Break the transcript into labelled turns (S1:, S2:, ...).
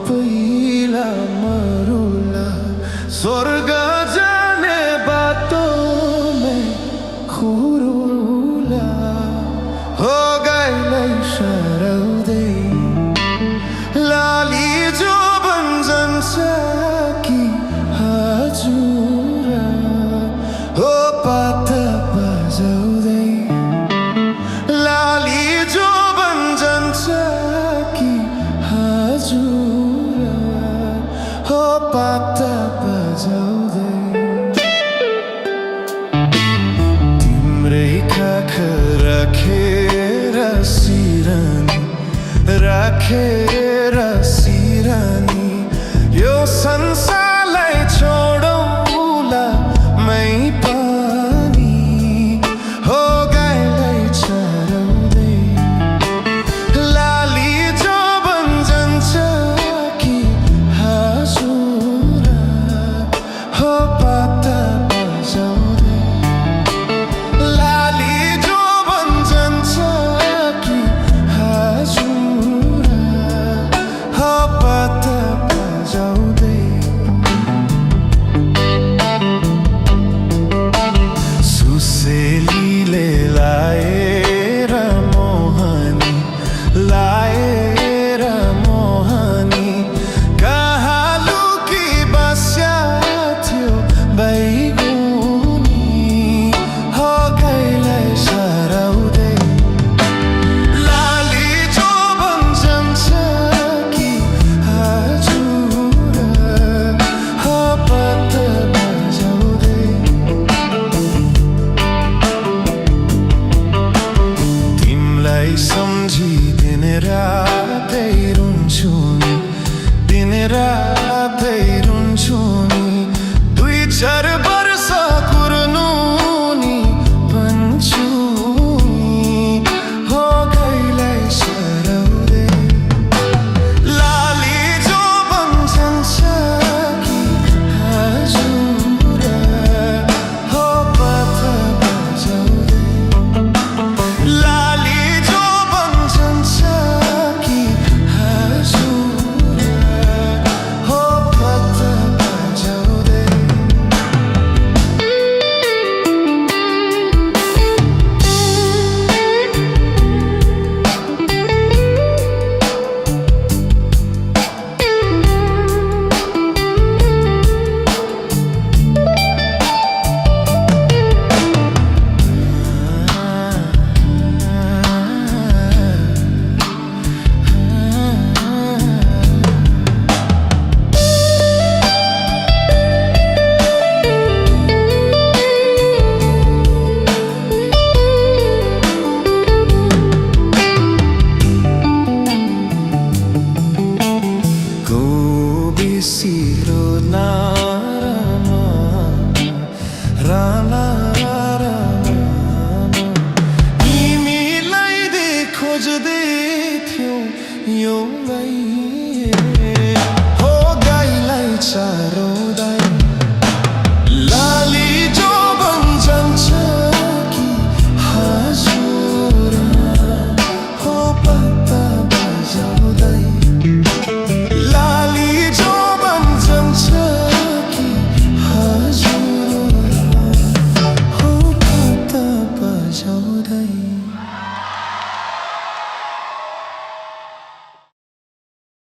S1: पहिला मरुला स्वर्ग जाने बातों में खुरुला हो गई शरदे लाली जो बंजन की हजुरा हो पाता बजाउँदै लाली जो बंजन की हजुरा हो पाता बजाउँदै तिम्रै काख राखेर सिरानी यो संसारलाई छोडौला मै पनि हो गाईलाई चराउँदै लाली जो बन्जन्छ कि हजुरा हो पाता बजाउँदै लाली जो बन्जन्छ कि हजुरा हो पाता बजाउँदै सुसेलीले लाएर मोहनी कहाँ लुकी बस्या थियो बैगुनी हो गाईलाई सराउँदै लाली जो बन्जन्छ कि हजुरा हो पाता बजाउँदै तिमलाई सम्झी दिन रातै रुन्छु नि दुई चार वर्ष कुर्नु नि भन्छु नि हो गाईलाई सराउँदै लाली जो बन्जन्छ कि हजुरा हो पाता बजाउँदै लाली जो बन्जन्छ कि हजुरा हो पाता बजाउँदै Siro narama rana